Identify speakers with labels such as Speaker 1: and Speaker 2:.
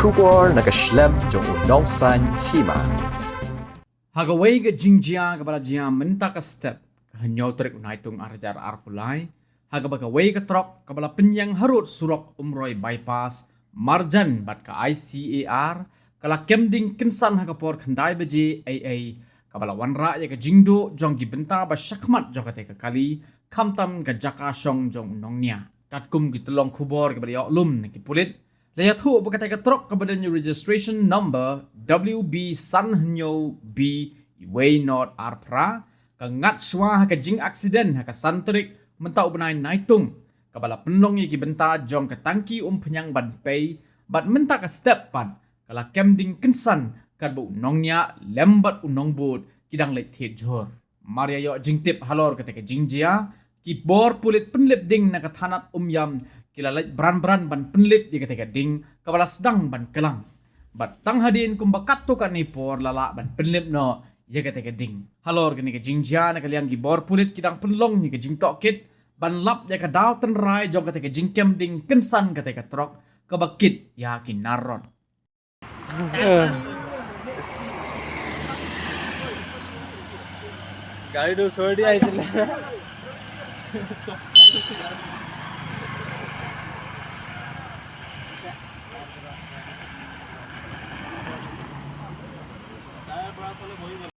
Speaker 1: sugar nakaslem jong unongsan hima.
Speaker 2: Hagaway ga jingjia ga bala jia menta ka step hanyaw trik unai tung arjar arpulai hagabagaway ka trok kabala penyang harut surok umroy bypass marjan bat ka ICAR kala kemding kinsan hagapor khandai beji AA kabala wanra ya ka jingdo jong gi benta ba syakmat jong ka te ka kali kamtam ka jaka song jong nongnya katkum gi telong khubor ga bala lum ki pulit Laya thu berkata ke trok kepada new registration number WB San Hanyo B Way Not Arpra ke ngat swa ke jing accident ke santrik mentau benai naitung ke bala penlong ye ki benta jong ke tangki penyang ban pay bat menta ke step pan kala kemding kensan kat bu nongnya lembat unong bud kidang let the jor maria yo jing tip halor ke jingjia ki bor pulit penlip ding na ke thanat yam kila lait bran-bran ban penlip di ketika ding kabala sedang ban kelang bat tang hadin kumbakat tu kan ni por lala ban penlip no ya ketika ding halor gini ke jingjia na kalian gi bor pulit kidang penlong ni ke jingtok kit ban lap ya ke daw ten rai jog ketika jingkem ding kensan ketika trok kebakit ya kinaron
Speaker 3: गाड़ी तो छोड़ दिया इसलिए टायर बड़ा तो वही